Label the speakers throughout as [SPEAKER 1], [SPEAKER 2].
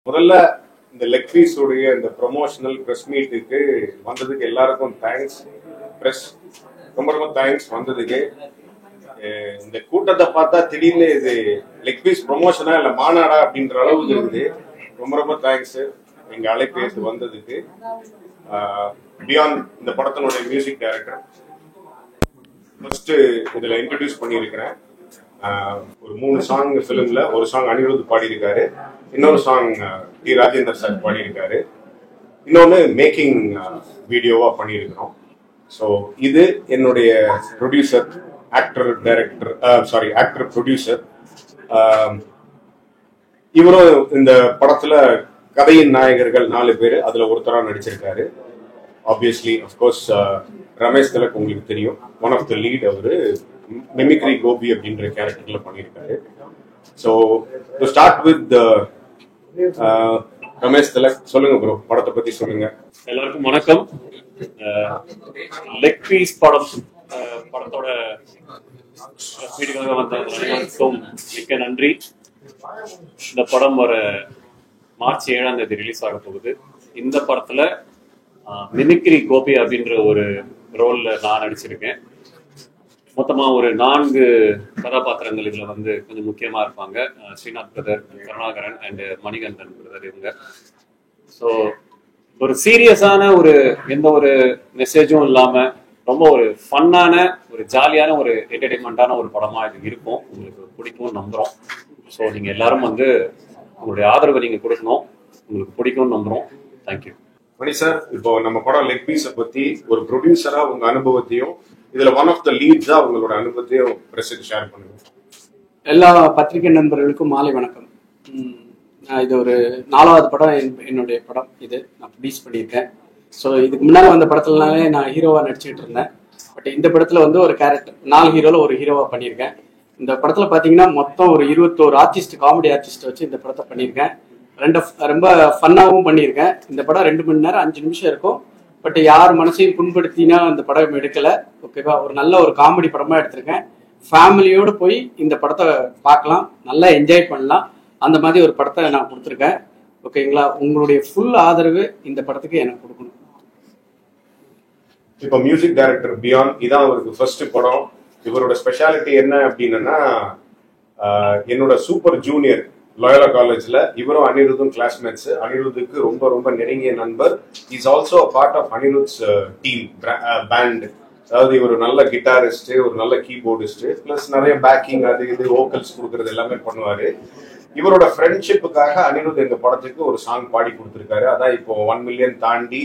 [SPEAKER 1] முதல்ல இந்த leg piece உடைய இந்த ப்ரொமோஷனல் பிரஸ் மீட்டுக்கு வந்ததுக்கு எல்லாருக்கும் தேங்க்ஸ். பிரஸ் ரொம்ப ரொம்ப தேங்க்ஸ் வந்ததுக்கு. இந்த கூட்டத்தை பார்த்தா திடீர்னு இது லெக் பீஸ் ப்ரொமோஷனா இல்ல மாநாடா அப்படின்ற அளவுக்கு இருக்குது. ரொம்ப ரொம்ப தேங்க்ஸ் எங்க அழைப்பு ஏற்று வந்ததுக்கு. பியாண்ட் இந்த படத்தினுடைய மியூசிக் டைரக்டர் ஃபர்ஸ்ட் இதுல இன்ட்ரடியூஸ் பண்ணியிருக்கிறேன். ஒரு 3 சாங் பிலிம்ல ஒரு சாங் அனிருத் பாடியிருக்காரு, இன்னொரு சாங் டி ராஜேந்தர் சார் பாடியிருக்காரு, இன்னொன்னு மேக்கிங் வீடியோவா பண்ணியிருக்கிறோம். ஸோ இது என்னுடைய producer, actor director, actor producer. இவரும் இந்த படத்துல கதையின் நாயகர்கள் 4 பேர், அதுல ஒருத்தரா நடிச்சிருக்காரு. ஆப்வியஸ்லி அஃப்கோர்ஸ் ரமேஷ் திலக் உங்களுக்கு தெரியும், ஒன் ஆஃப் த லீட். அவரு மிமிக்ரி கோபி அப்படின்ற கேரக்டர்ல பண்ணியிருக்காரு. So to start with Ramesh Tilak, சொல்லுங்க ப்ரோ, படத்தை பத்தி சொல்லுங்க.
[SPEAKER 2] எல்லாருக்கும் வணக்கம். லெக் பீஸ் படத்தோட வீடுக்காக வந்த அனைவருக்கும் மிக்க நன்றி. இந்த படம் ஒரு மார்ச் 7ஆம் தேதி ரிலீஸ் ஆக போகுது. இந்த படத்துல மிமிக்ரி கோபி அப்படின்ற ஒரு ரோல்ல நான் நடிச்சிருக்கேன். மொத்தமா ஒரு 4 கதாபாத்திரங்கள் இதுல வந்து கொஞ்சம் முக்கியமா இருப்பாங்க. Srinath brother, Karunakaran and Manikandan brother இவங்க. ஸோ ஒரு சீரியஸான எந்த ஒரு மெசேஜும் இல்லாம ரொம்ப ஒரு ஃபன்னான, ஒரு ஜாலியான, ஒரு என்டர்டைன்மெண்டான ஒரு படமா இது இருக்கும். உங்களுக்கு பிடிக்கும்னு நம்புறோம். ஸோ நீங்க எல்லாரும் வந்து உங்களுடைய ஆதரவை நீங்க கொடுக்கணும். உங்களுக்கு பிடிக்கும்னு நம்புறோம். தேங்க்யூ.
[SPEAKER 1] மணி சார், இப்போ நம்ம படம் லெக் பீஸை பத்தி ஒரு ப்ரொடியூசரா உங்க அனுபவத்தையும், இதுல ஒன் ஆஃப் த லீட்ஸா உங்களோட அனுபவத்தையும் பிரஸுக்கு ஷேர் பண்ணுங்க.
[SPEAKER 3] எல்லா பத்திரிகை நண்பர்களுக்கும் மாலை வணக்கம். இது ஒரு 4வது படம், என்னுடைய படம். இது நான் ப்ரொடியூஸ் பண்ணியிருக்கேன். ஸோ இதுக்கு முன்னால் வந்த படத்துலனாலே நான் ஹீரோவா நடிச்சுட்டு இருந்தேன். பட் இந்த படத்துல வந்து ஒரு கேரக்டர், 4 ஹீரோல ஒரு ஹீரோவா பண்ணியிருக்கேன். இந்த படத்துல பாத்தீங்கன்னா மொத்தம் ஒரு 21 ஆர்டிஸ்ட், காமெடி ஆர்டிஸ்ட் வச்சு இந்த படத்தை பண்ணியிருக்கேன். ரொம்ப ஃபன்னாகவும் பண்ணியிருக்கேன். இந்த படம் 2 மணி நேரம் 5 நிமிஷம் இருக்கும். பட் யார் மனசையும் புண்படுத்தினா அந்த படம் எடுக்கல. ஓகேவா, ஒரு நல்ல ஒரு காமெடி படமா எடுத்திருக்கேன். ஃபேமிலியோடு போய் இந்த படத்தை பார்க்கலாம், நல்லா என்ஜாய் பண்ணலாம். அந்த மாதிரி ஒரு படத்தை நான் கொடுத்துருக்கேன். ஓகேங்களா, உங்களுடைய ஃபுல் ஆதரவு இந்த படத்துக்கு எனக்கு கொடுக்கணும்.
[SPEAKER 1] இப்போ மியூசிக் டைரக்டர் பியாண்ட், இதான் அவருக்கு ஃபர்ஸ்ட் படம். இவரோட ஸ்பெஷாலிட்டி என்ன அப்படின்னா, என்னோட சூப்பர் ஜூனியர் லோயலா காலேஜ்ல இவரும் அனிருத்தும் கிளாஸ்மேட்ஸ். அனிருத்துக்கு ரொம்ப ரொம்ப நெருங்கிய நண்பர். Is also part of Anirudh's team band. அதாவது இவர் ஒரு நல்ல கிட்டாரிஸ்ட், ஒரு நல்ல கீபோர்டிஸ்ட், பிளஸ் நிறைய பேக்கிங், அது இது வோக்கல்ஸ் கொடுக்கறது எல்லாமே பண்ணுவாரு. இவரோட ஃப்ரெண்ட்ஷிப்புக்காக அனிருத் எங்க படத்துக்கு ஒரு சாங் பாடி கொடுத்துருக்காரு. அதான் இப்போ 1 மில்லியன் தாண்டி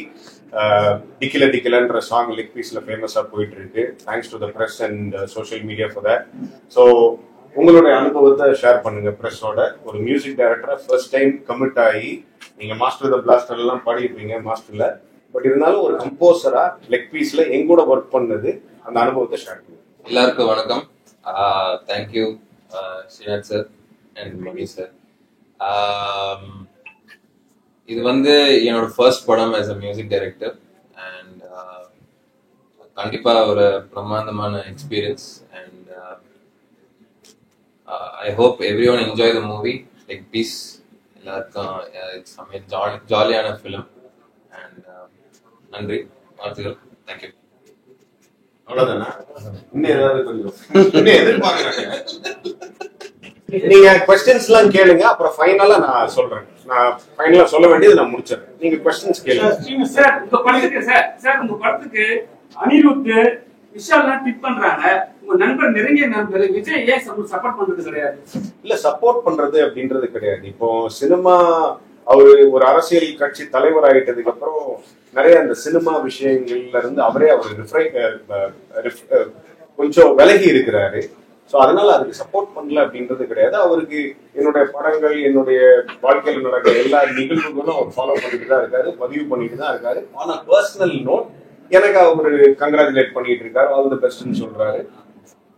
[SPEAKER 1] டிக்கில டிக்கிலன்ற சாங் லெக் பீஸ்ல ஃபேமஸா போயிட்டு இருக்கு. Thanks to the press and social media for that. So உங்களுடைய அனுபவத்தை ஷேர் பண்ணுங்க பிரஸோட. ஒரு மியூசிக் டைரக்டரா ஃபர்ஸ்ட் டைம் கமிட் ஆகி, நீங்க மாஸ்டர் த பிளாஸ்டர் எல்லாம் பாடிருப்பீங்க மாஸ்டர்ல, பட் இருந்தாலும் ஒரு கம்போசரா லெக் பீஸ்ல எங்கூட ஒர்க் பண்ணது, அந்த அனுபவத்தை ஷேர் பண்ணுங்க.
[SPEAKER 4] எல்லாருக்கும் வணக்கம். Thank you Srinath sir and Mani sir. இது வந்து என்னோட ஃபர்ஸ்ட் படம் as a music director. And கண்டிப்பா ஒரு பிரம்மாண்டமான experience. And I hope everyone enjoy the movie. Like peace, it's a jolly film. And நன்றி, வாழ்த்துக்கள். Thank you.
[SPEAKER 1] அவ்வளவுதானா? இன்னும் ஏதாவது கொஞ்சம் எதிர்பார்க்கறாங்க. நீங்க क्वेश्चंस எல்லாம் கேளுங்க, அப்புறம் ஃபைனலா நான் சொல்றேன். நான் ஃபைனலா சொல்ல வேண்டியது நான் முடிச்சிடுறேன். நீங்க क्वेश्चंस கேளுங்க.
[SPEAKER 5] சார், உங்க படத்துக்கு அனிருத் விஷால்லாம் டிப் பண்றாங்க. உங்க நண்பர், நெருங்கிய நண்பர் விஜய் ஏன் சப்போர்ட் பண்றது கிடையாது? இல்ல,
[SPEAKER 1] சப்போர்ட் பண்றது அப்படின்றது கிடையாது. இப்போ சினிமா, அவரு ஒரு அரசியல் கட்சி தலைவர் ஆகிட்டதுக்கு அப்புறம் நிறைய அந்த சினிமா விஷயங்கள்ல இருந்து அவரே கொஞ்சம் விலகி இருக்கிறாரு. ஸோ அதனால அதுக்கு சப்போர்ட் பண்ணல அப்படின்றது கிடையாது. அவருக்கு என்னுடைய படங்கள், என்னுடைய வாழ்க்கையில் நடக்கிற எல்லா நிகழ்வுகளும் அவர் ஃபாலோ பண்ணிட்டு தான் இருக்காரு, பதிவு பண்ணிட்டு தான் இருக்காரு. ஆனா பர்சனல் நோட் எனக்கு அவரு கங்க்ராச்சுலேட் பண்ணிட்டு இருக்காரு, ஆல் தி பெஸ்ட்னு சொல்றாரு.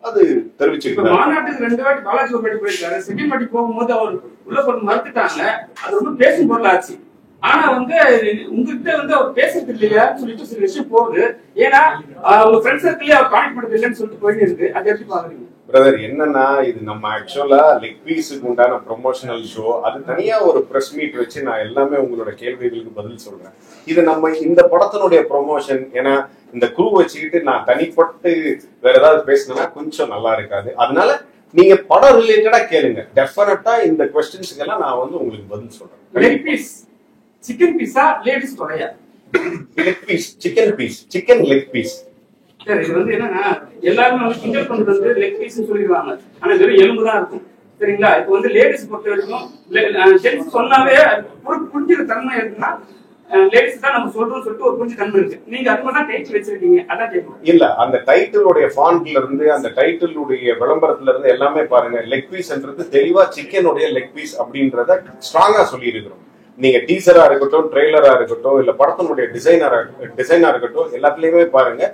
[SPEAKER 1] அது தெரிவிச்சிருக்காரு.
[SPEAKER 5] மாநாட்டுக்கு 2 வாட்டி பாலாஜி ஒரு வாட்டி போயிருக்காரு. செகண்ட் வாட்டி போகும்போது அவர் உள்ள போட்டு மறுத்துட்டாங்க. அது ரொம்ப பேசும் பொருள் ஆச்சு. ஆனா வந்து உங்ககிட்ட வந்து அவர் பேசுறது இல்லையான்னு சொல்லிட்டு சில விஷயம் போகுது. ஏன்னா உங்க ஃப்ரெண்ட் சர்க்கிளே அவர் கான்டெக்ட் பண்றது இல்லைன்னு சொல்லிட்டு போயிட்டு இருக்கு. அது எப்படி பாக்குறீங்க?
[SPEAKER 1] பிரதர் என்னன்னா இது நம்ம ஆக்சுவலா லெக் பீஸுக்கு உண்டான ப்ரொமோஷனல் ஷோ, அது தனியா ஒரு பிரஸ் மீட் வச்சு நான் எல்லாமே உங்களோட கேள்விகளுக்கு பதில் சொல்றேன். இது நம்ம இந்த படத்தினுடைய ப்ரொமோஷன். ஏன்னா இந்த குரூ வச்சுக்கிட்டு நான் தனிப்பட்டு வேற ஏதாவது பேசினா கொஞ்சம் நல்லா இருக்காது. அதனால நீங்க படம் ரிலேட்டடா கேளுங்க. டெஃபினட்டா இந்த கொஸ்டின்ஸ்க்கு எல்லாம் நான் வந்து உங்களுக்கு பதில் சொல்றேன்.
[SPEAKER 5] லெக் பீஸ் சிக்கன் பீஸா லேடிஸ் தொடையா?
[SPEAKER 1] Leg piece, chicken piece, chicken leg piece.
[SPEAKER 5] சரி, இது வந்து என்னன்னா எல்லாருமே வந்து கிண்டல் பண்றது வந்து லெக் பீஸ் சொல்லிடுவாங்க, ஆனா வெறும் எலும்பு தான் இருக்கும். சரிங்களா? இப்போ வந்து லேடிஸ் பொறுத்த வரைக்கும் ஜென்ஸ் சொன்னாவே புரிஞ்சுக்கிற தன்மை இருக்குன்னா லேடிஸ் தான் நம்ம சொல்றோம்னு சொல்லிட்டு ஒரு புரிஞ்சு தன்மை இருக்கு. நீங்க அது மாதிரி தான் டைட்டில் வச்சிருக்கீங்க, அதான் கேட்கணும்.
[SPEAKER 1] இல்ல, அந்த டைட்டிலுடைய ஃபாண்ட்ல இருந்து அந்த டைட்டிலுடைய விளம்பரத்துல இருந்து எல்லாமே பாருங்க, லெக் பீஸ்ன்றது தெளிவா சிக்கனுடைய லெக் பீஸ் அப்படின்றத ஸ்ட்ராங்கா சொல்லி இருக்கிறோம். நீங்க டீசரா இருக்கட்டும், ட்ரெய்லரா இருக்கட்டும், இல்ல படத்தினுடைய டிசைனா இருக்கட்டும், எல்லாத்துலயுமே பாருங்க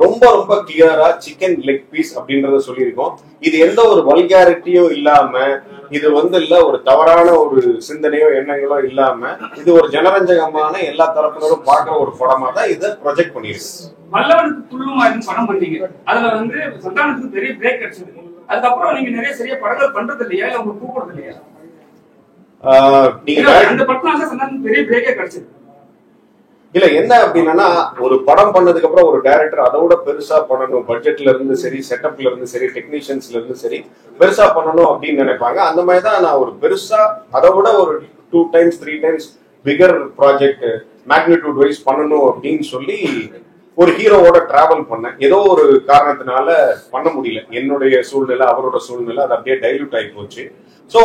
[SPEAKER 1] ரொம்ப ரொம்ப கிளியரா சிக்கன் லெக் பீஸ் அப்படின்றத சொல்லியிருக்கோம். இது எந்த ஒரு வல்காரிட்டியும் இல்லாம, இது வந்து இல்ல ஒரு தவறான ஒரு சிந்தனையோ எண்ணங்களோ இல்லாம, இது ஒரு ஜனரஞ்சகமான எல்லா தரப்பினரும் பாக்குற ஒரு படமா தான் இதை ப்ரொஜெக்ட் பண்ணிருக்கு.
[SPEAKER 5] மல்லவனுக்கு துள்ளுமா படம் பண்ணீங்க, அதுல வந்து சந்தானத்துக்கு பெரிய பிரேக் கிடைச்சது. அதுக்கப்புறம் நீங்க நிறைய சரியா படங்கள் பண்றது இல்லையா, இல்ல உங்களுக்கு கூப்பிடுறது இல்லையா? அந்த படத்தினால சந்தானத்துக்கு பெரிய பிரேக்கே கிடைச்சது.
[SPEAKER 1] இல்ல என்ன அப்படின்னா, ஒரு படம் பண்ணதுக்கு அப்புறம் ஒரு டைரக்டர் அதை விட பெருசா பண்ணணும், பட்ஜெட்ல இருந்து சரி, செட்டப்ல இருந்து சரி, டெக்னீஷியன்ஸ்ல இருந்து சரி, பெருசா பண்ணணும் அப்படின்னு நினைப்பாங்க. அந்த மாதிரி தான் நான் ஒரு பெருசா அதை விட ஒரு 2 times 3 times bigger project magnitude wise பண்ணணும் அப்படின்னு சொல்லி ஒரு ஹீரோவோட டிராவல் பண்ணேன். ஏதோ ஒரு காரணத்தினால பண்ண முடியல, என்னுடைய சூழ்நிலை அவரோட சூழ்நிலை, அது அப்படியே டைல்யூட் ஆகி போச்சு. சோ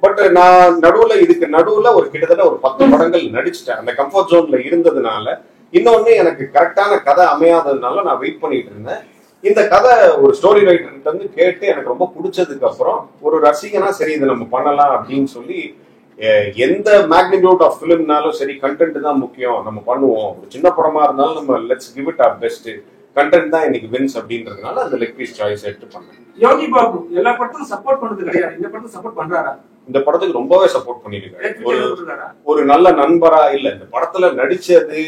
[SPEAKER 1] பட் நான் இதுக்கு நடுவுல ஒரு கிட்டத்தட்ட ஒரு 10 படங்கள் நடிச்சிட்டேன். அந்த கம்ஃபர்ட் ஜோன்ல இருந்ததுனால, இன்னொன்னு எனக்கு கரெக்டான கதை அமையாததுனால நான் வெயிட் பண்ணிட்டு இருந்தேன். இந்த கதை ஒரு ஸ்டோரி ரைட்டர்கிட்ட இருந்து கேட்டு எனக்கு ரொம்ப பிடிச்சதுக்கு அப்புறம் ஒரு ரசிகனா சரி இதை நம்ம பண்ணலாம் அப்படின்னு சொல்லி, எந்த மேக்னிடியூட் ஆஃப் பிலிம்னாலும் சரி கண்டென்ட் தான் முக்கியம், நம்ம பண்ணுவோம். ஒரு சின்ன படமா இருந்தாலும் நம்ம let's give it or best, content தான் இன்னைக்கு வின்ஸ் அப்படின்றதுனால அந்த லெக் பீஸ் சாய்ஸ் எடுத்து பண்ணேன்.
[SPEAKER 5] யோகி பாபு எல்லா படத்துக்கும் சப்போர்ட் பண்ணது கிடையாது, இந்த படத்துக்கு சப்போர்ட் பண்றாரா?
[SPEAKER 1] இந்த படத்துக்கு ரொம்பவே சப்போர்ட் பண்ணிருக்காரு. ஒரு நல்ல நண்பரா இல்ல, இந்த படத்துல நடிச்சது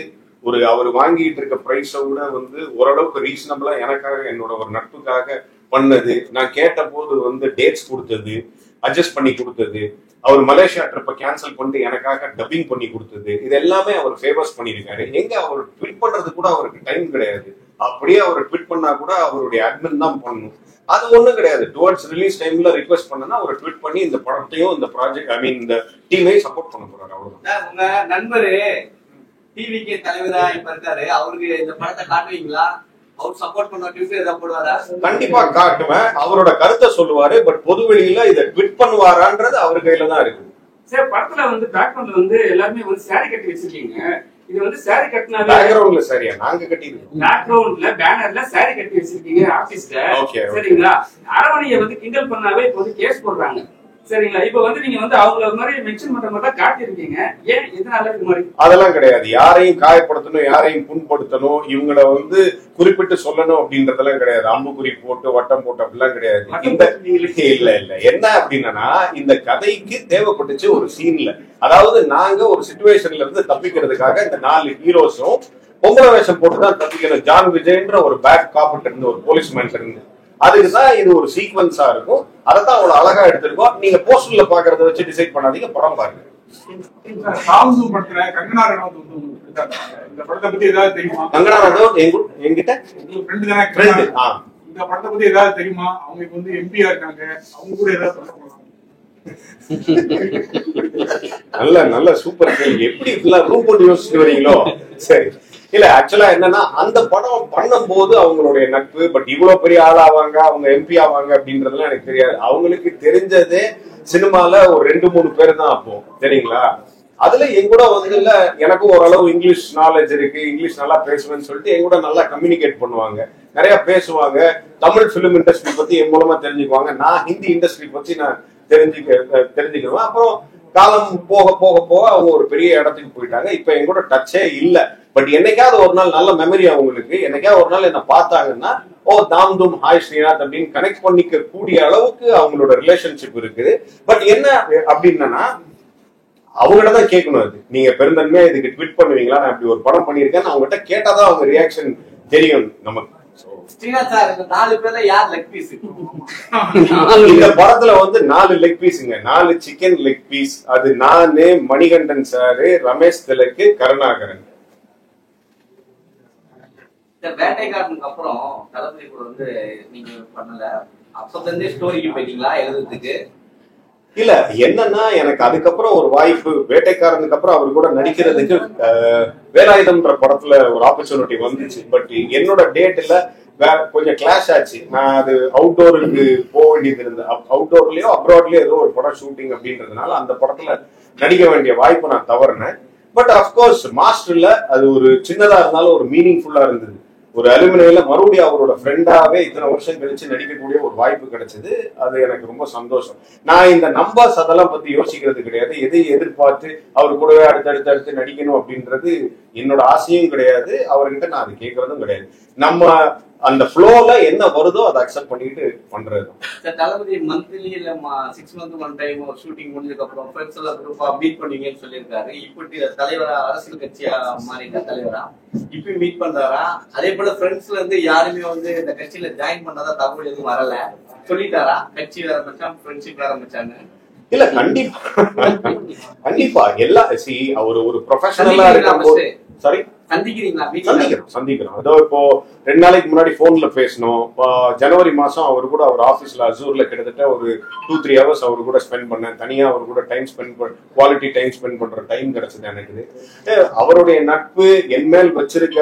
[SPEAKER 1] ஒரு அவர் வாங்கிட்டு இருக்க பிரைஸை விட வந்து ஓரளவுக்கு ரீசனபிளா எனக்காக என்னோட ஒரு நட்புக்காக பண்ணது. நான் கேட்ட போது வந்து டேட்ஸ் கொடுத்தது, அட்ஜஸ்ட் பண்ணி கொடுத்தது, அவர் மலேசியா ட்ரிப்பை கேன்சல் பண்ணிட்டு எனக்காக டப்பிங் பண்ணி கொடுத்தது, இது எல்லாமே அவர் ஃபேவர்ஸ் பண்ணியிருக்காரு. எங்க அவர் ட்வீட் பண்றது கூட அவருக்கு டைம் கிடையாது. அப்படியே அவர் ட்வீட் பண்ணா கூட அவருடைய அட்மின் தான் பண்ணணும், அது ஒண்ணும் கிடையாது. டுவர்ட்ஸ் ரிலீஸ் டைம்ல ரிக்வெஸ்ட் பண்ணனா அவர் ட்வீட் பண்ணி இந்த படத்தையும் இந்த ப்ராஜெக்ட் இந்த டீமையும் சப்போர்ட் பண்ண போறாரு. அவ்வளவுதான்.
[SPEAKER 6] உங்க நண்பரு டிவிக்கு தலைவரா இப்ப இருக்காரு, அவருக்கு இந்த படத்தை காட்டுவீங்களா? அவர் சப்போர்ட் பண்ண ட்விட்டர் ஏதாவது போடுவாரா?
[SPEAKER 1] கண்டிப்பா காட்டுவேன், அவரோட கருத்தை சொல்லுவாரு. பட் பொது வெளியில இதை ட்வீட் பண்ணுவாரான்றது அவர் கையில தான் இருக்கு.
[SPEAKER 5] சரி, படத்துல வந்து பேக்ரவுண்ட்ல வந்து எல்லாருமே வந்து சாரி கட்டி வச்சிருக்கீங்க. இது வந்து சாரி கட்டினா
[SPEAKER 1] பேக்ரவுண்ட்ல சரியா நாங்க கட்டி இருக்கோம்.
[SPEAKER 5] பேக்ரவுண்ட்ல பேனர்ல சாரி கட்டி வச்சிருக்கீங்க ஆபீஸ்ல. சரிங்களா? அரவணையை வந்து கிண்டல் பண்ணாவே இப்போ வந்து கேஸ் போடுறாங்க. சரிங்களா? இப்ப வந்து நீங்க வந்து அவங்கள மாதிரி மென்ஷன் பண்ற மாதிரி தான் காட்டியிருக்கீங்க. ஏன் இதனால இது மாதிரி?
[SPEAKER 1] அதெல்லாம் கிடையாது. யாரையும் காயப்படுத்தணும், யாரையும் புண்படுத்தணும், இவங்களை வந்து குறிப்பிட்டு சொல்லணும் அப்படின்றதெல்லாம் கிடையாது. அம்புக்குறி போட்டு வட்டம் போட்டு அப்படிலாம் கிடையாது. இல்ல என்ன அப்படின்னா, இந்த கதைக்கு தேவைப்பட்டுச்சு ஒரு சீன்ல, அதாவது நாங்க ஒரு சிச்சுவேஷன்ல இருந்து தப்பிக்கிறதுக்காக இந்த 4 ஹீரோஸும் பொம்பளை வேஷம் போட்டுதான் தப்பிக்கணும். ஜான் விஜய்ன்ற ஒரு பேட் காப்பிட்டு இருந்து ஒரு போலீஸ்மேன் இருந்து, அதுக்குதான் இது ஒரு சீக்வன்ஸா இருக்கும். அதைத்தான் அவ்வளவு அழகா எடுத்திருக்கோம். நீங்க போஸ்டர்ல பாக்குறத வச்சு டிசைட் பண்ணாதீங்க, படம் பாருங்க.
[SPEAKER 7] கங்கனா ரனௌத் இந்த படத்தை பத்தி ஏதாவது தெரியுமா?
[SPEAKER 1] கங்கனா ரனௌத் என்கிட்ட ஃப்ரெண்ட்.
[SPEAKER 7] இந்த படத்தை பத்தி ஏதாவது தெரியுமா? அவங்களுக்கு வந்து எம்பியா இருக்காங்க, அவங்க கூட ஏதாவது
[SPEAKER 1] நல்ல சூப்பர் கேள்வி. எப்படி இப்பெல்லாம் ரூம் போட்டு யோசிச்சுட்டு வரீங்களோ? சரி, இல்ல ஆக்சுவலா என்னன்னா, அந்த படம் பண்ணும் போது அவங்களுடைய நட்பு, பட் இவ்வளவு பெரிய ஆள் ஆவாங்க, அவங்க எம்பி ஆவாங்க அப்படின்றதுலாம் எனக்கு தெரியாது. அவங்களுக்கு தெரிஞ்சதே சினிமால ஒரு 2-3 பேர் தான் அப்போ, சரிங்களா? அதுல எங்கூட வந்து இல்ல, எனக்கும் ஓரளவு இங்கிலீஷ் நாலேஜ் இருக்கு, இங்கிலீஷ் நல்லா பேசுவேன்னு சொல்லிட்டு எங்கூட நல்லா கம்யூனிகேட் பண்ணுவாங்க, நிறைய பேசுவாங்க. தமிழ் பிலிம் இண்டஸ்ட்ரி பத்தி என் மூலமா தெரிஞ்சுக்குவாங்க, நான் ஹிந்தி இண்டஸ்ட்ரி பத்தி நான் தெரிஞ்சுக்குவேன். அப்புறம் காலம் போக போக போக அவங்க ஒரு பெரிய இடத்துக்கு போயிட்டாங்க. இப்ப என் கூட டச்சே இல்ல. பட் என்னைக்காவது ஒரு நாள், நல்ல மெமரி அவங்களுக்கு, என்னைக்காவது ஒரு நாள் என்ன பார்த்தாங்கன்னா, ஓ தாம் தும் ஹாய் ஸ்ரீநாத் அப்படின்னு கனெக்ட் பண்ணிக்க கூடிய அளவுக்கு அவங்களோட ரிலேஷன்ஷிப் இருக்குது. பட் என்ன அப்படின்னா, அவங்ககிட்ட தான் கேட்கணும். அது நீங்க பெருந்தன்மையா இதுக்கு ட்வீட் பண்ணுவீங்களா, நான் இப்படி ஒரு படம் பண்ணியிருக்கேன் அவங்ககிட்ட கேட்டாதான் அவங்க ரியாக்ஷன் தெரியும் நமக்கு.
[SPEAKER 6] ஸ்ரீநாத் சார் இந்த 4 பேர்ல யார் லெக் பீஸ்?
[SPEAKER 1] இந்த படத்துல வந்து 4 லெக் பீஸுங்க, 4 சிக்கன் லெக் பீஸ். அது நானு, மணிகண்டன் சாரு, ரமேஷ் திலக்கு, கருணாகரன்.
[SPEAKER 6] இந்த வேட்டைக்காரனுக்கு அப்புறம் தளபதி கூட வந்து நீங்க பண்ணல, அப்பத்துல இருந்தே ஸ்டோரிக்கு போயிட்டீங்களா எழுதுறதுக்கு?
[SPEAKER 1] இல்ல என்னன்னா, எனக்கு அதுக்கப்புறம் ஒரு வாய்ப்பு, வேட்டைக்காரனுக்கு அப்புறம் அவர் கூட நடிக்கிறதுக்கு வேலாயுதம்ன்ற படத்துல ஒரு ஆப்பர்ச்சுனிட்டி வந்துச்சு. பட் என்னோட டேட்ல கொஞ்சம் கிளாஷ் ஆச்சு. நான் அது அவுட்டோருக்கு போக வேண்டியது இருந்தது. அவுட்டோர்லயோ அப்ராட்லயோ ஏதோ ஒரு படம் ஷூட்டிங் அப்படின்றதுனால அந்த படத்துல நடிக்க வேண்டிய வாய்ப்பை நான் தவறினேன். பட் அப்கோர்ஸ் மாஸ்டர்ல அது ஒரு சின்னதா இருந்தாலும் ஒரு மீனிங்ஃபுல்லா இருந்தது. ஒரு அலுமினியில மறுபடியும் அவரோட ஃப்ரெண்டாவே இத்தனை வருஷம் கழிச்சு நடிக்கக்கூடிய ஒரு வாய்ப்பு கிடைச்சது. அது எனக்கு ரொம்ப சந்தோஷம். நான் இந்த நம்பர்ஸ் அதெல்லாம் பத்தி யோசிக்கிறது கிடையாது. எதை எதிர்பார்த்து அவர் கூடவே அடுத்தடுத்து நடிக்கணும் அப்படின்றது என்னோட ஆசையும் கிடையாது. அவர்கிட்ட நான் அது கேட்கறதும் கிடையாது. நம்ம அந்த ஃப்ளோல என்ன வருதோ அதை அக்செப்ட் பண்ணிட்டு பண்றது.
[SPEAKER 6] தளபதி மந்த்லி இல்ல 6 months ஒன் டைம் ஷூட்டிங் முடிஞ்சதுக்கு அப்புறம் ஃப்ரெண்ட்ஸ் எல்லாம் குரூப்பா மீட் பண்ணுவீங்கன்னு சொல்லியிருக்காரு. இப்படி தலைவரா, அரசியல் கட்சியா மாறிட்ட தலைவரா இப்ப மீட் பண்றாரா? அதே போல ஃப்ரெண்ட்ஸ்ல இருந்து யாருமே வந்து இந்த கட்சியில ஜாயின் பண்ணாதான் தகவல் எதுவும் வரல, சொல்லிட்டாரா கட்சி ஆரம்பிச்சான் ஃப்ரெண்ட்ஷிப் ஆரம்பிச்சான்னு?
[SPEAKER 1] இல்ல கண்டிப்பா எல்லா அவர் ஒரு ப்ரொஃபஷனலா இருக்கும்போது சாரி சந்திக்கிறோம். அதோ இப்போ 2 நாளைக்கு முன்னாடி போன்ல பேசணும். ஜனவரி மாசம் அவர் கூட அவர் ஆபீஸ்ல அசூர்ல கிட்டத்தட்ட ஒரு 2-3 hours அவர் கூட ஸ்பெண்ட் பண்ணேன். தனியா அவர் கூட time spend quality time spend பண்ற டைம் கிடைச்சது எனக்கு. அவருடைய நட்பு என் மேல் வச்சிருக்க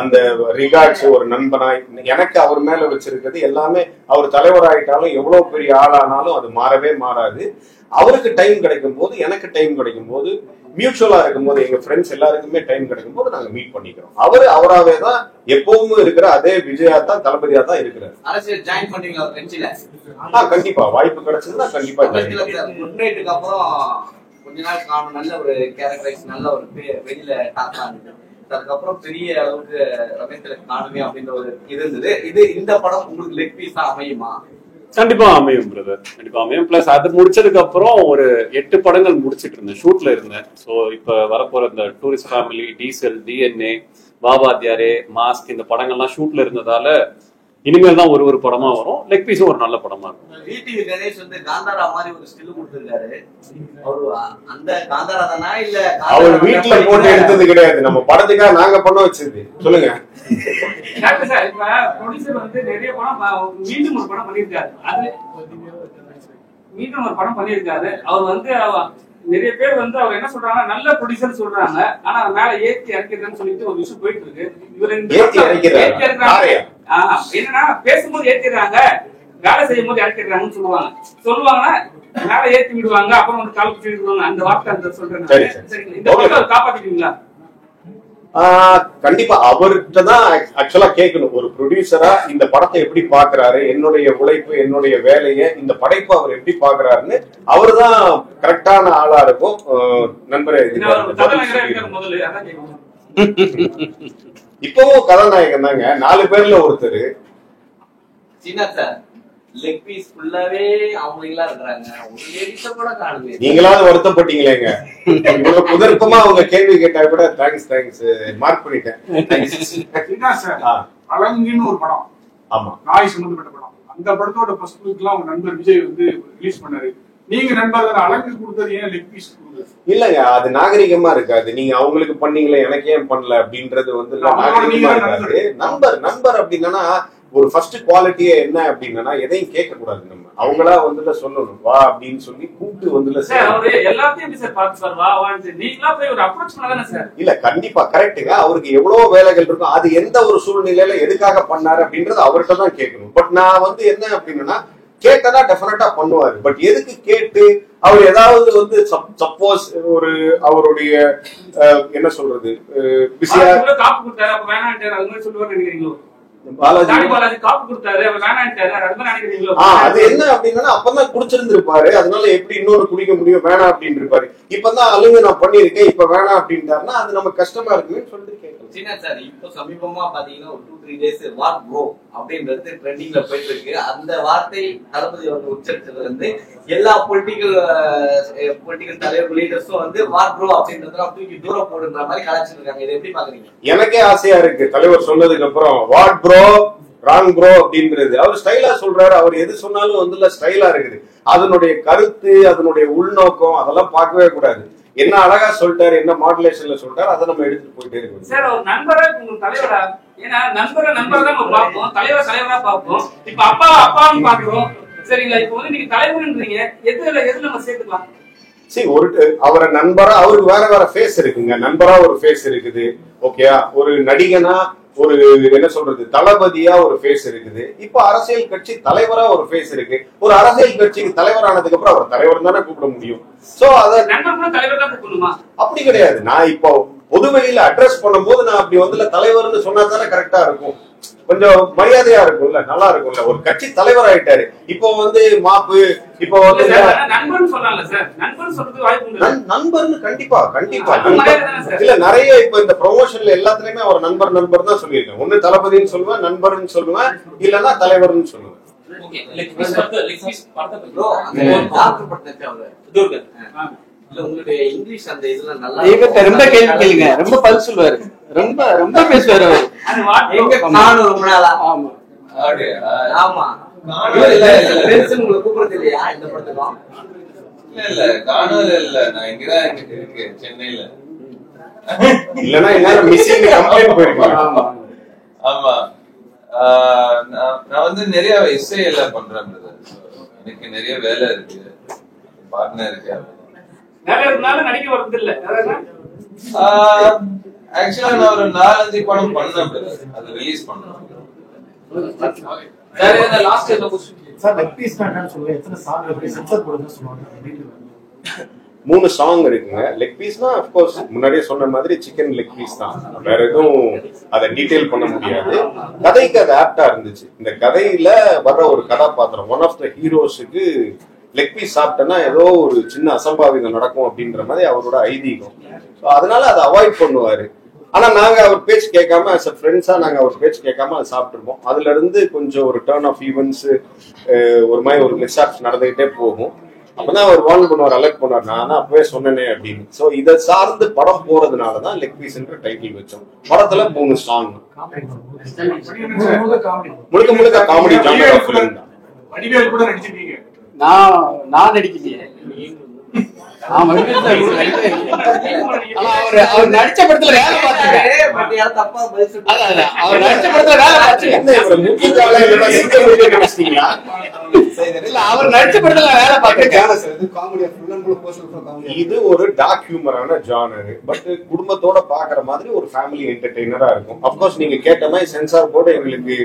[SPEAKER 1] அந்த ரிகார்ட்ஸ், ஒரு நண்பனா எனக்கு அவர் மேல வச்சிருக்கிறது எல்லாமே, அவர் தலைவராயிட்டாலும் எவ்வளவு பெரிய ஆளானாலும் அது மாறவே மாறாது. அவருக்கு டைம் கிடைக்கும் போது, எனக்கு டைம் கிடைக்கும் போது, மியூச்சுவலா இருக்கும் போது, எங்க ஃப்ரெண்ட்ஸ் எல்லாருக்குமே டைம் கிடைக்கும் போது நாங்க மீட் பண்ணிக்கிறோம். அவராவே தான் எப்பவும் இருக்கிற அதே விஜயா தான், தளபதியா தான் இருக்கிறார்.
[SPEAKER 6] அரசியல் ஜாயின் பண்ணுவீங்களா கட்சியில?
[SPEAKER 1] கண்டிப்பா வாய்ப்பு கிடைச்சதுன்னா கண்டிப்பா.
[SPEAKER 6] முன்னேற்றுக்கு அப்புறம் கொஞ்ச நாள் காணும் நல்ல ஒரு கேரக்டரைஸ், நல்ல ஒரு வெளியில டாக்கா இருந்தது. அதுக்கப்புறம் பெரிய அளவுக்கு ரமேஷ்ல காணுமே அப்படின்ற ஒரு இது இருந்தது. இந்த படம் உங்களுக்கு லெக் பீஸா அமையுமா?
[SPEAKER 2] கண்டிப்பா அமையும் பிரதர், கண்டிப்பா அமையும். பிளஸ் அது முடிச்சதுக்கு அப்புறம் ஒரு 8 படங்கள் முடிச்சிட்டு இருந்தேன், ஷூட்ல இருந்தேன். ஸோ இப்ப வரப்போற இந்த டூரிஸ்ட் ஃபேமிலி, டீசல், DNA, பாபாத்யாரே, மாஸ்க், இந்த படங்கள்லாம் ஷூட்ல இருந்ததால இனிமேல் தான் ஒரு படமா வரும். லெக் பீஸும் ஒரு நல்ல படமா இருக்கும்.
[SPEAKER 6] VTV கணேஷ் வந்து காந்தாரா மாதிரி ஒரு ஸ்டில் கொடுத்திருக்காரு. அவரு அந்த காந்தாரா தானா இல்ல
[SPEAKER 1] அவர் வீட்டுல போட்டு எடுத்தது கிடையாது, நம்ம படத்துக்காக நாங்க பண்ண வச்சது. சொல்லுங்க
[SPEAKER 5] சார். இப்ப ப்ரொடியூசர் வந்து நிறைய படம் மீண்டும் ஒரு படம் பண்ணியிருக்காரு. அது மீண்டும் ஒரு படம் பண்ணியிருக்காரு. அவர் வந்து நிறைய பேர் வந்து அவர் என்ன சொல்றாங்க, நல்ல ப்ரொடியூசர் சொல்றாங்க. ஆனா மேல ஏத்தி இறக்கிறதுன்னு சொல்லிட்டு ஒரு விஷயம் போயிட்டு இருக்கு. இவர் என்னன்னா பேசும்போது ஏத்திடுறாங்க, வேலை செய்யும் போது இறக்கிடுறாங்கன்னு சொல்லுவாங்கன்னா மேல ஏத்தி விடுவாங்க, அப்புறம் வந்து கால் பிடிச்சி விடுவாங்க. அந்த வார்த்தை சொல்றேன். சரிங்களா, இந்த படத்தை காப்பாத்திட்டீங்களா?
[SPEAKER 1] கண்டிப்பா அவர்கிட்ட தான் ஆக்சுவலா கேட்கணும். ஒரு ப்ரொடியூசரா இந்த படத்தை எப்படி பாக்குறாரு, என்னுடைய உழைப்பு, என்னுடைய வேலையை, இந்த படைப்பு அவர் எப்படி பாக்குறாருன்னு அவர் தான் கரெக்டான ஆளா இருக்கும். நண்பரே, இப்பவும் கதாநாயகன் தாங்க, 4 பேர்ல ஒருத்தர்.
[SPEAKER 6] லெக் பீஸ் ஃபுல்லாவே அவங்களா இருக்காங்க. ஒரு லேடிஸ கூட காணுமே.
[SPEAKER 1] நீங்களாவது வருத்தப்பட்டீங்களேங்க. இவ்வளவு குதர்க்கமா அவங்க கேள்வி கேட்டா கூட தேங்க்ஸ் மார்க் பண்ணிட்டேன்.
[SPEAKER 7] அலங்குன்னு ஒரு படம்,
[SPEAKER 1] ஆமா,
[SPEAKER 7] நாய் சம்பந்தப்பட்ட படம். அந்த படத்தோட ஃபர்ஸ்ட் லுக்லாம் அவங்க நண்பர் விஜய் வந்து ரிலீஸ் பண்ணாரு. நீங்க நண்பர் அலங்கு கொடுத்தது ஏன் லெக் பீஸ் கொடுத்தது? இல்லங்க,
[SPEAKER 1] அது நாகரிகமா இருக்காது. நீங்க அவங்களுக்கு பண்ணீங்களே எனக்கு ஏன் பண்ணல அப்படின்றது வந்து நாகரிகமா இருக்காது. நண்பர் அப்படின்னா ஒரு ஃபர்ஸ்ட் குவாலிட்டியே என்ன அப்படின்னா எதையும் கேட்க கூடாது. நம்ம அவங்களா வந்து சொல்லணும், வா அப்படின்னு சொல்லி கூப்பிட்டு வந்து இல்ல கண்டிப்பா கரெக்டுங்க. அவருக்கு எவ்வளவு வேலைகள் இருக்கும், அது எந்த ஒரு சூழ்நிலையில எதுக்காக பண்ணாரு அப்படின்றது அவர்கிட்ட தான் கேட்கணும். பட் நான் வந்து என்ன அப்படின்னா கேட்டதா டெஃபினட்டா பண்ணுவாரு. பட் எதுக்கு கேட்டு அவர் ஏதாவது வந்து சப்போஸ் ஒரு அவருடைய என்ன சொல்றது பிஸியா அது என்ன அப்படின்னா அப்பதான் குடிச்சிருந்திருப்பாரு. அதனால எப்படி இன்னொரு குடிக்க முடியும், வேணாம் அப்படின்னு இருப்பாரு. இப்பதான் அழுங்க நான் பண்ணிருக்கேன், இப்ப வேணாம் அப்படின்ட்டாருன்னா அது நமக்கு கஷ்டமா இருக்குன்னு சொல்லிட்டு கேட்கலாம்.
[SPEAKER 6] சார் இப்போ சமீபமா பாத்தீங்கன்னா ஒரு 2-3 days வாட் ப்ரோ அப்படின்றது ட்ரெண்டிங்ல போயிட்டு இருக்கு. அந்த வார்த்தை தளபதி வந்து உச்சரிச்சதுல இருந்து எல்லா பொலிட்டிக்கல் தலைவர் லீடர்ஸும் வந்து வாட் ப்ரோ அப்படின்றத தூக்கி தூரம் போடுன்ற மாதிரி கலாச்சிட்டு இருக்காங்க. இதை எப்படி பாக்குறீங்க?
[SPEAKER 1] எனக்கே ஆசையா இருக்கு தலைவர் சொன்னதுக்கு அப்புறம் வாட் ப்ரோ ராங் ப்ரோ அப்படின்றது அவர் ஸ்டைலா சொல்றாரு. அவர் எது சொன்னாலும் வந்து ஸ்டைலா இருக்குது. அதனுடைய கருத்து, அதனுடைய உள்நோக்கம் அதெல்லாம் பார்க்கவே கூடாது. என்ன அழகா சொல்லிட்டாரு, என்ன மாடுலேஷன்ல சொல்லிட்டாரு, அதை நம்ம எடுத்துட்டு போயிட்டே இருக்கோம்.
[SPEAKER 5] சார் ஒரு நண்பரா உங்களுக்கு தலைவரா? ஏன்னா நண்பரை தான் நம்ம பார்ப்போம், தலைவரா பார்ப்போம். இப்ப அப்பான்னு பாக்குறோம். சரிங்களா? இப்ப வந்து நீங்க தலைவர்ன்றீங்க, எதுல நம்ம சேர்த்துக்கலாம்?
[SPEAKER 1] சரி, அவரை நண்பரா அவருக்கு வேற ஃபேஸ் இருக்குங்க. நண்பரா ஒரு ஃபேஸ் இருக்குது, ஓகேயா. ஒரு நடிகனா, ஒரு என்ன சொல்றது, தளபதியா ஒரு ஃபேஸ் இருக்குது. இப்ப அரசியல் கட்சி தலைவரா ஒரு ஃபேஸ் இருக்கு. ஒரு அரசியல் கட்சிக்கு தலைவரானதுக்கு அப்புறம் அவர் தலைவர் தானே கூப்பிட முடியும். சோ அத
[SPEAKER 5] நண்பர் தலைவர் தான் கூப்பிடணுமா?
[SPEAKER 1] அப்படி கிடையாது. நான் இப்போ பொதுவெளியில அட்ரஸ் பண்ணும்போது நான் அப்படி வந்து தலைவர்னு சொன்னா தானே கரெக்டா இருக்கும், கொஞ்சம் மரியாதையா இருக்கும்ல, நல்லா இருக்கும்ல. ஒரு கட்சி தலைவர் ஆயிட்டாரு, இப்போ வந்து மாப்பு, இப்போ வந்து
[SPEAKER 5] நண்பர்னு சொல்லலாம் சார். நண்பர்னு சொல்றது வாய்ப்பு
[SPEAKER 1] நண்பர்னு கண்டிப்பா இல்ல. நிறைய இப்ப இந்த ப்ரொமோஷன்ல எல்லாத்துலயுமே அவர் நண்பர் தான் சொல்லியிருக்கேன். ஒண்ணு தளபதினு சொல்லுவேன், நண்பர்னு சொல்லுவேன், இல்லன்னா தலைவர்னு சொல்லுவேன்.
[SPEAKER 6] உங்களுடைய இங்கிலீஷ் அந்த இதுல நல்லா
[SPEAKER 3] ரொம்ப கேள்வி கேளுங்க, ரொம்ப பதில் சொல்லுவாரு, ரொம்ப பேசுவாரு அவரு.
[SPEAKER 6] எங்க நானும் ரொம்ப நாளா. ஆமா ஆமா உங்களை கூப்பிடுறது இல்லையா இந்த படத்துக்கும்?
[SPEAKER 4] இல்ல காணல இல்ல, நான் இங்கதான் இருக்கேன் சென்னையில.
[SPEAKER 1] இல்லன்னா என்ன மிஸ்ஸிங் கம்ப்ளைன்ட் போயிருப்பாங்க.
[SPEAKER 4] ஆமா, நான் வந்து நிறைய இசை எல்லாம் பண்றேன். எனக்கு நிறைய வேலை இருக்கு, பார்ட்னர் இருக்கு.
[SPEAKER 5] நடிக்க வரது இல்ல.
[SPEAKER 4] ஆக்சுவலா நான் ஒரு 4-5 படம் பண்ணேன், அது ரிலீஸ் பண்ணேன்.
[SPEAKER 8] சார் லெக் பீஸ் என்னன்னு சொல்லுங்க, எத்தனை சாங் எப்படி சென்சார் போடுறதுன்னு சொல்லுவாங்க.
[SPEAKER 1] 3 சாங் இருக்குங்க. லெக் பீஸ்னா அப்கோர்ஸ் முன்னாடியே சொன்ன மாதிரி சிக்கன் லெக் பீஸ் தான், வேற எதுவும் அதை டீடைல் பண்ண முடியாது. கதைக்கு அது ஆப்டா இருந்துச்சு. இந்த கதையில வர்ற ஒரு கதாபாத்திரம், ஒன் ஆஃப் த ஹீரோஸுக்கு லெக் பீஸ் சாப்பிட்டேன்னா ஏதோ ஒரு சின்ன அசம்பாவிதம் நடக்கும் அப்படின்ற மாதிரி அவரோட ஐதீகம். அதனால அதை அவாய்ட் பண்ணுவாரு. ஆனா நாங்க அவர் பேச்சு கேட்காம as a ஃப்ரெண்ட்ஸா நாங்க அவர் பேச்சு கேட்காம அதை சாப்பிட்டுருப்போம். அதுல இருந்து கொஞ்சம் ஒரு டர்ன் ஆஃப் ஈவெண்ட்ஸ், ஒரு மாதிரி ஒரு மிஸ்ஆப்ஸ் நடந்துகிட்டே போகும். அப்பதான் அவர் வார்ன் பண்ணுவார், அலர்ட் பண்ணுவார், நான் அப்பவே சொன்னேனே அப்படின்னு. சோ இதை சார்ந்து படம் போறதுனாலதான் லெக் பீஸ் டைட்டில் வச்சோம். படத்துல 3 சாங் முழுக்க காமெடி ஜானர் ஃபிலிம் தான்.
[SPEAKER 7] வடிவேல் கூட நடிச்சிருக்கீங்க.
[SPEAKER 3] நான் நடிக்கலையே. அவர் நடிச்ச படத்துல வேலை பார்த்திருக்கேன். அவர் நடிச்ச படத்துல வேலை அவர் நடிச்ச படத்துல வேலை பார்த்திருக்கேன்.
[SPEAKER 1] இது ஒரு டார்க் ஹியூமரான ஜானர், பட் குடும்பத்தோட பாக்குற மாதிரி ஒரு ஃபேமிலி என்டர்டெய்னரா இருக்கும். அப்கோர்ஸ் நீங்க கேட்ட மாதிரி சென்சார் போர்டு எங்களுக்கு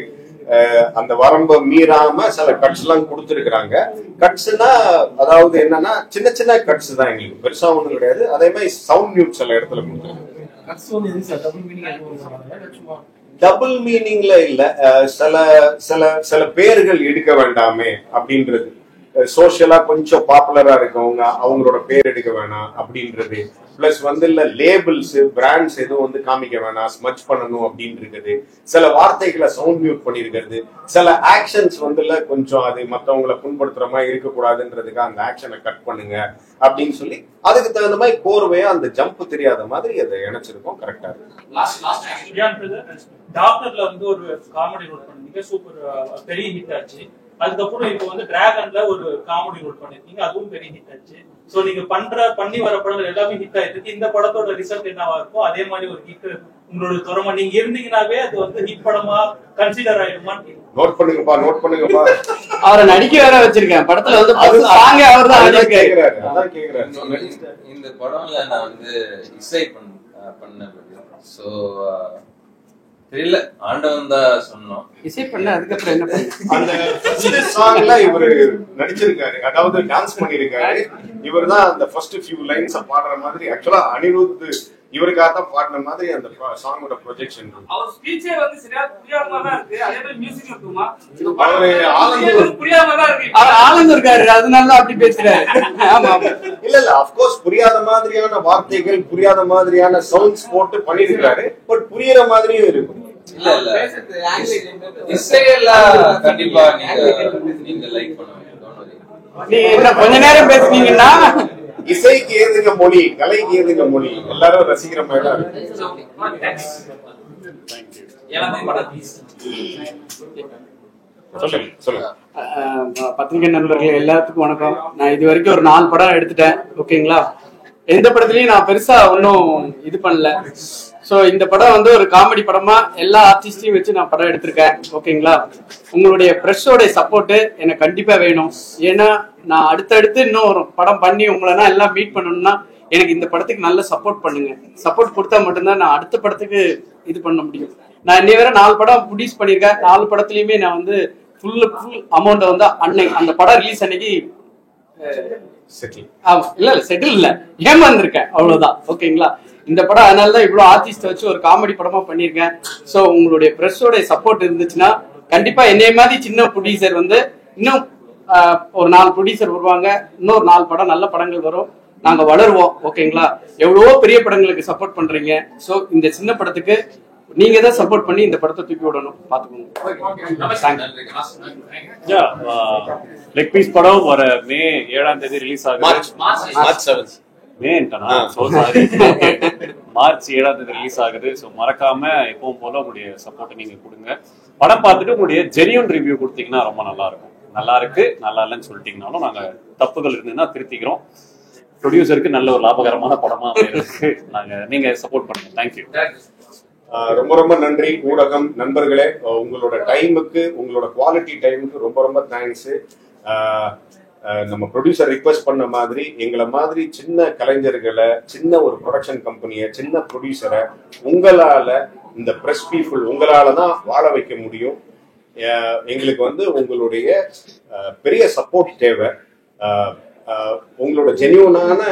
[SPEAKER 1] அந்த வரம்பை மீறாம சில கட்ஸ் எல்லாம் கொடுத்துருக்காங்க. கட்ஸ்னா அதாவது என்னன்னா சின்ன சின்ன கட்ஸ் தான், எங்களுக்கு பெருசா ஒண்ணும் கிடையாது. அதே மாதிரி சவுண்ட் மியூட் சில இடத்துல கொடுத்துருக்காங்க. டபுள் மீனிங்ல இல்ல, சில பேர்கள் எடுக்க வேண்டாமே அப்படின்றது. சோசியலா கொஞ்சம் பாப்புலரா இருக்கவங்க அவங்களோட பேர் எடுக்க வேணாம் அப்படின்றது. பிளஸ் வந்து இல்ல லேபிள்ஸ், பிராண்ட்ஸ் எதுவும் வந்து காமிக்க வேணாம், ஸ்மச் பண்ணணும் அப்படின்னு இருக்குது. சில வார்த்தைகளை சவுண்ட் மியூட் பண்ணிருக்கிறது. சில ஆக்ஷன்ஸ் வந்து இல்ல கொஞ்சம் அது மற்றவங்களை புண்படுத்துற மாதிரி இருக்கக்கூடாதுன்றதுக்கு அந்த ஆக்ஷனை கட் பண்ணுங்க அப்படின்னு சொல்லி அதுக்கு தகுந்த மாதிரி கோர்வையா அந்த ஜம்ப் தெரியாத மாதிரி அதை இணைச்சிருக்கோம். கரெக்டா இருக்கு.
[SPEAKER 9] டாக்டர்ல வந்து ஒரு காமெடி ரோல் பண்ணீங்க, சூப்பர் பெரிய ஹிட் ஆச்சு. அதுக்கப்புறம் இப்போ வந்து டிராகன்ல ஒரு காமெடி ரோல் பண்ணிருக்கீங்க, அதுவும் பெரிய ஹிட் ஆச்சு. சோ நீங்க பண்ணி வர படங்கள் எல்லாமே ஹிட் ஆயிருக்கு. இந்த படத்தோட ரிசல்ட் என்னவா இருக்கும், அதே மாதிரி ஒரு ஹிட் உங்களோட திறமை நீங்க இருந்தீங்கன்னாவே அது வந்து ஹிட் படமா கன்சிடர் ஆயிடுமான்னு
[SPEAKER 1] நோட் பண்ணுங்கப்பா.
[SPEAKER 3] அவரை நடிக்க வேற வச்சிருக்கேன் படத்துல வந்து அவர் தான்
[SPEAKER 1] கேக்குறாரு.
[SPEAKER 4] இந்த படம்ல நான் வந்து இசை பண்ண சோ தெரியல, ஆண்டவன் தான் சொன்னோம்
[SPEAKER 3] இசை பண்ண. அதுக்கப்புறம் என்ன பண்ண,
[SPEAKER 1] அந்த ஃபர்ஸ்ட் சாங்ல இவரு நடிச்சிருக்காரு, அதாவது டான்ஸ் பண்ணிருக்காரு. இவர் தான் அந்த ஃபர்ஸ்ட் ஃபியூ லைன்ஸ் பாடுற மாதிரி. ஆக்சுவலா அனிருத் இவருக்காக தான் பாடின மாதிரி அந்த சாங்கோட ப்ரொஜெக்ஷன்.
[SPEAKER 5] அவர் ஸ்பீச்சே வந்து சரியா புரியாம தான் இருக்கு. அதே மாதிரி மியூசிக் இருக்குமா,
[SPEAKER 1] அவரு
[SPEAKER 5] புரியாம தான் இருக்கு.
[SPEAKER 3] அவர் ஆளுந்திருக்காரு, அதனால அப்படி பேசுறாரு. ஆமா
[SPEAKER 1] இல்ல அப்கோர்ஸ் புரியாத மாதிரியான வார்த்தைகள், புரியாத மாதிரியான சவுண்ட்ஸ் போட்டு பண்ணிருக்காரு. பட் புரியுற மாதிரியும் இருக்கும்.
[SPEAKER 4] இல்ல இசையெல்லாம் கண்டிப்பா நீங்க லைக் பண்ணுவீங்க.
[SPEAKER 3] நீ என்ன கொஞ்ச நேரம் பேசுனீங்கன்னா
[SPEAKER 1] இசைக்கு ஏதுங்க மொழி, கலைக்கு ஏதுங்க மொழி, எல்லாரும் ரசிக்கிற மாதிரி தான் இருக்கு. சொல்லுங்க.
[SPEAKER 3] பத்திரிகை நண்பர்கள் எல்லாத்துக்கும் வணக்கம். நான் இது வரைக்கும் ஒரு 4 படம் எடுத்துட்டேன். ஓகேங்களா, எந்த படத்துலயும் நான் பெருசா ஒன்னும் இது பண்ணல. சோ இந்த படம் வந்து ஒரு காமெடி படமா எல்லா ஆர்டிஸ்டையும் வச்சு நான் படம் எடுத்திருக்கேன். ஓகேங்களா, உங்களுடைய பிரஷோட சப்போர்ட் எனக்கு கண்டிப்பா வேணும். ஏன்னா நான் அடுத்தடுத்து இன்னும் ஒரு படம் பண்ணி உங்களனா எல்லாம் மீட் பண்ணணும்னா எனக்கு இந்த படத்துக்கு நல்ல சப்போர்ட் பண்ணுங்க. சப்போர்ட் கொடுத்தா மட்டும்தான் நான் அடுத்த படத்துக்கு இது பண்ண முடியும். நான் இன்னை வரை 4 படம் ப்ரொடியூஸ் பண்ணியிருக்கேன். 4 படத்துலயுமே நான் வந்து ஃபுல் அமௌண்ட் வந்து அன்னைக்கு அந்த படம் ரிலீஸ் அன்னைக்கு செட்டில் இல்ல ஏமாந்துருக்கேன், அவ்வளவுதான். ஓகேங்களா, இந்த படம் அதனாலதான் இவ்வளவு ஆர்டிஸ்ட் வச்சு ஒரு காமெடி படமா பண்ணிருக்கேன். சோ உங்களுடைய பிரஷோட சப்போர்ட் இருந்துச்சுன்னா கண்டிப்பா என்னைய மாதிரி சின்ன ப்ரொடியூசர் வந்து இன்னும் ஒரு 4 ப்ரொடியூசர் வருவாங்க. இன்னொரு 4 படம் நல்ல படங்கள் வரும். நாங்க வளருவோம். ஓகேங்களா, எவ்வளவோ பெரிய படங்களுக்கு சப்போர்ட் பண்றீங்க. சோ இந்த சின்ன படத்துக்கு நீங்க தான் சப்போர்ட் பண்ணி இந்த படத்தை தூக்கி விடணும், பாத்துக்கோங்க.
[SPEAKER 2] லெக் பீஸ் படம் வர மே 7ஆம் தேதி ரிலீஸ் ஆகுது. மார்ச் 7ஆம் தேதி ரிலீஸ் ஆகுது. ஸோ மறக்காம எப்பவும் போல உங்களுடைய சப்போர்ட்டை நீங்க கொடுங்க. படம் பார்த்துட்டு உங்களுடைய ஜெனியூன் ரிவ்யூ கொடுத்தீங்கன்னா ரொம்ப நல்லா இருக்கும். நல்லா இருக்கு, நல்லா இல்லைன்னு சொல்லிட்டீங்கனாலும் நாங்க தப்புகள் இருந்ததுன்னா திருத்திக்கிறோம். ப்ரொடியூசருக்கு நல்ல ஒரு லாபகரமான படமா இருக்கு. நீங்க சப்போர்ட் பண்ணுங்க. தேங்க்யூ.
[SPEAKER 1] ரொம்ப ரொம்ப நன்றி ஊடகம் நண்பர்களே. உங்களோட டைமுக்கு, உங்களோட குவாலிட்டி டைமுக்கு ரொம்ப ரொம்ப தேங்க்ஸ். நம்ம ப்ரொடியூசர் ரிக்வெஸ்ட் பண்ண மாதிரி எங்களை மாதிரி சின்ன கலைஞர்களை, சின்ன ஒரு ப்ரொடக்ஷன் கம்பெனியை, சின்ன ப்ரொடியூசரை உங்களால, இந்த பிரஸ் பீப்புள் உங்களால தான் வாழ வைக்க முடியும். எங்களுக்கு வந்து உங்களுடைய பெரிய சப்போர்ட் தேவை. உங்களோட ஜெனியூனான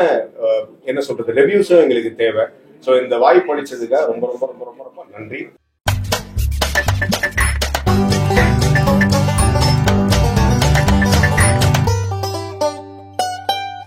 [SPEAKER 1] என்ன சொல்றது ரிவ்யூஸும் எங்களுக்கு தேவை. ஸோ இந்த வாய்ப்பு அளிச்சதுக்காக ரொம்ப ரொம்ப ரொம்ப ரொம்ப ரொம்ப நன்றி.